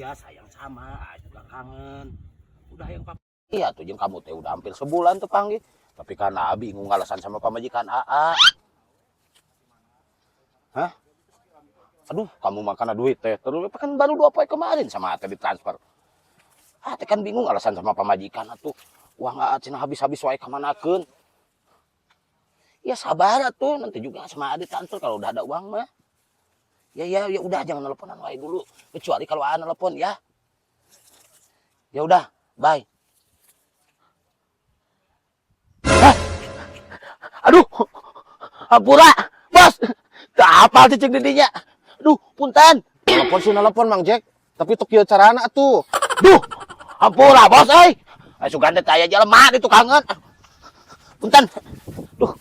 Iya sayang sama, juga kangen. Udah yang papa. Iya tuh jeung kamu teh udah hampir sebulan tuh panggil. Tapi karena bingung alasan sama pamajikan AA. Hah? Aduh, kamu makan duit teh. Terus kan baru 2 poin kemarin sama teh ditransfer. Teh kan bingung alasan sama pamajikan atuh. Uang AA cenah habis-habis wae kamanakeun. Ya sabar atuh, nanti juga sama Adi transfer kalau udah ada uang mah. Ya udah jangan nelponan wae dulu. Kecuali kalau AA nelpon ya. Ya udah, bye. Aduh, hampura, bos. Tak apa tuh cek didinya. Aduh, punten. Telepon sih telepon Mang Jack, tapi tuk kieu carana atuh. Duh, hampura bos, euy. Sugan teh aya jelema di tukangan. Punten. Duh.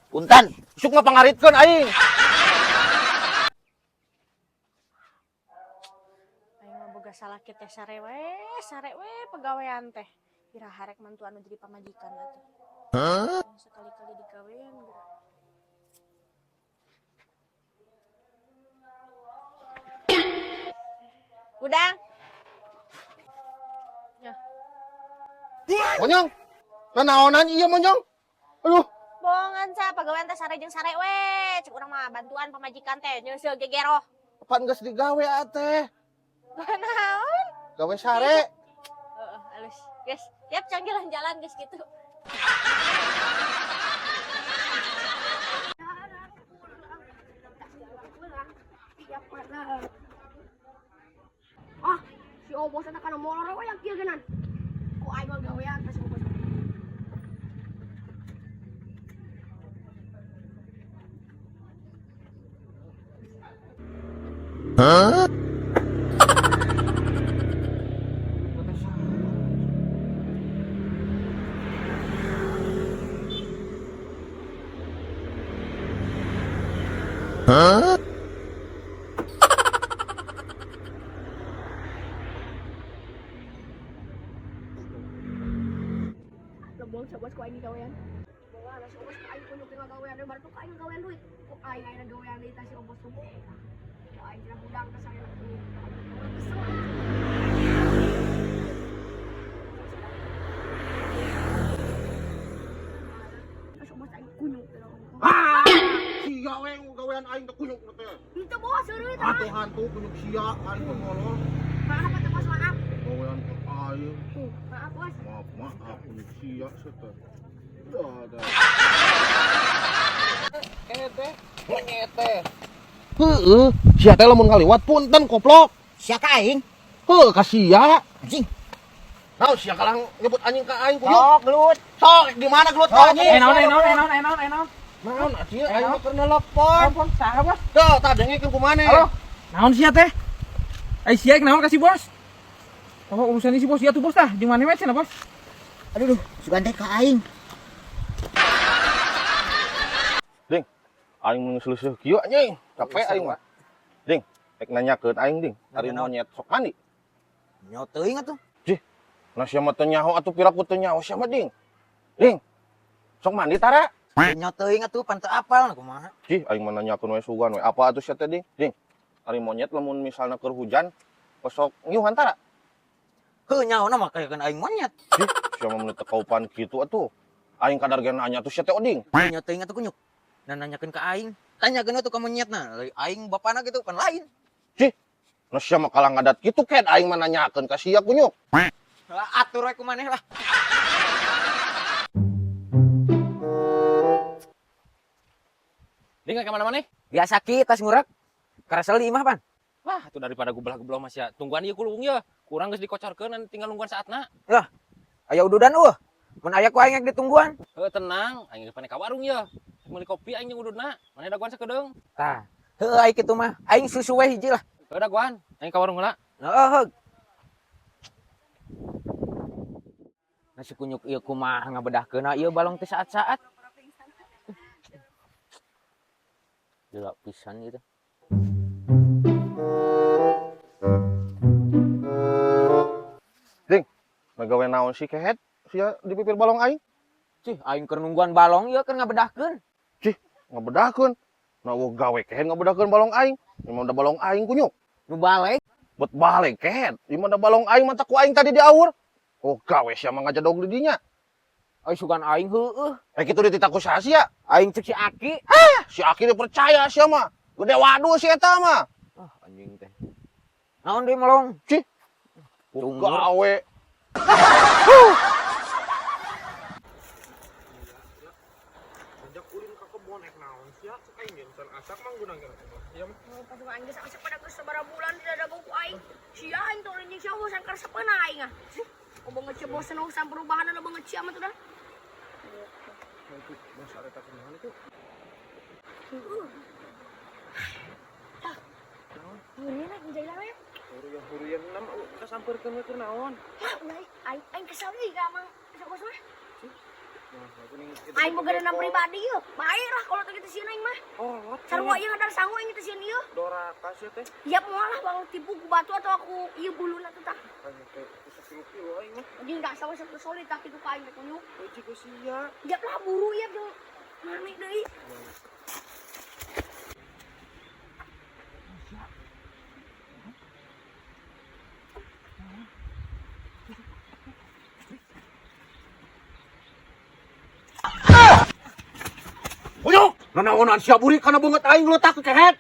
Punten, Suk ngapangaritkeun aing. Aing mah boga salah teh sare we pegawaian teh. Kira harek mantu anu jadi pamajikan atuh. Sekali-kali digawean geura. Udang. Ya. Monyong. Nanaonan ieu monyong? Aduh, Bohongan sa pegawaian teh sare jeung sare we. Cek urang mah bantuan pamajikan teh nyeuseul gegeroh. apaan geus digawe teh? Naon? Gawe sare. Heeh, alus. Geus, tiap canggilan jalan geus kitu. Ah, si Obos eta kana molor we yang kieu geunan. Ku aing mah gawean teh si Obos. Lebong sabos ku aing gawean. Bawa si Obos ku aing kunyuk tinggal gawean deui baru ku aing gawean duit. Ku aing aya gawean deui tah si Obos tuh. Ku aing cenah budang teh saya kunyuk. Kesel. Si Obos aing kunyuk teh. Sia we gawean aing teh kunyuk teh. Itu bos seureuy tah. Hantu-hantu kunyuk sia aing teh molor. Maaf atuh bos maaf. Gawean teh aing. Maaf bos. Maaf kunyuk sia teh. Dah. Teh, monyet teh. Heueuh, sia teh lamun ngaliwat punten koplok. sia ka aing. Heuh, ka sia. Anjing. Naon sia kalang nyebut anjing ka aing kunyuk. Sok gelut. Sok, di mana gelut ka anjing? Naon. Naon atuh aing mah keur nelpon. Telepon saha, Bos? Tuh, tah dengekeun ku maneh. Halo. Naon sia teh? Sia naon ka si Bos? Oh, urusan si Bos, ya tuh Bos tah. Jeung maneh we cenah, Bos? Aduh, sugan teh ka aing. Ding, aing mun selusuh kieu anjing. Capek aing mah. Ding, rek nanyakeun aing ding, ari monyet sok mandi. Nyaho teuing atuh. Nah sia mah teu nyaho atuh piraku teu nyaho sia mah ding. Ding, sok mandi tara. Nyaho teuing atuh pan teu apal kumaha. Cih, aing mah nanyakeun we sugan we. Apa atuh sia teh ding? Ding, ari monyet lamun misalna keur hujan, sok ngiuhan tara. Heuh nyaho mah kayakeun aing monyet. Cih, sia mah mun teu kaupan kitu atuh. Aing kadar ge nanya tuh sia teh oding. Nyaho teuing atuh kunyuk. Dan nanyakeun ka aing. Tanyakeun atuh ka monyetna. Aing bapana gitu pan lain. Cih, nah sia mah kalang ngadat kitu ken aing mah nanyakeun ka sia kunyuk. Atur we kumaneh lah. Ding ka mana-mana? Biasa ki tas ngurak. Karasel di imah pan. Wah, itu daripada gublah-gublah Mas ya. Tungguan ieu kulung ya. Kurang geus dikocorkeun nanti tinggal nungguan saatna. Aya ududan mun aya ku aing ditungguan. Heuh tenang, aing pane ka warung ya. Meuli kopi aing jeung ududna. Maneh daguan sakedeung. Tah. Heuh aya kitu mah. Aing susu we hiji lah. Heuh daguan, aing ka warung heula. Heuh. Nasi kunyuk ieu kumaha ngabedahkeun ieu balong teh saat-saat. Gila pisan gitu. Ding, ngagawe naon si kehet? Sia di pipir balong aing. Cih, aing keur nungguan balong ieu keur ngabedahkeun. Cih, ngabedahkeun. Nah, gawe kehet ngabedahkeun balong aing. Emang udah balong aing kunyuk. Nu balik. Buat balik ket. Di mana balong aing mata ku aing tadi di awur. Oh gawe sia mah ngajadog di dinya. Ai sugan aing heueuh. Kitu dititaku sasia. Aing cek si Aki. Si Aki dipercaya sia mah. Gede waduh si eta mah. Ah anjing teh. Naon deui melong? Cih. Cungur. Gawe. Ajak ulin ka kebon ek naon sia cek aing nyen asak mang gunang kira. Ya mah. Pas aing geus asap pada geus sabaraha bulan di dada buku aing. Sia aing tuh anjing sia bosan keur sapeuna aing ah. Oh banget sia bosan urusan perubahan ada banget sia mah tuh dah. Bos areta kumaha itu? Ini nak menjadi lawan. Hurian nam kasampeurkeun we keur naon? Hah, ulah aing kesal deui ka mang bos mah. Aing boga dana pribadi yeuh. Bae lah kalau teh kitu sieun aing mah. Oh, Sarua ieu ngadar sangu aing kitu sieun ieu. Doraka sia teh. Ya moal lah bang tipu ku batu atau aku ieu buluna tuh tah. Anu teh kusuk kilo aing mah. Jadi enggak sama satu solid tapi ku aing teh kunyuk. Eueuh ku sia. Ya lah buru ya jeung mami deui. Punyuk. Nanaonan sia buri kana beungeut aing letak ke kehet.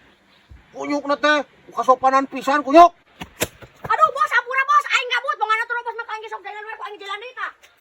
Punyuk na teh kasopanan pisan kunyuk.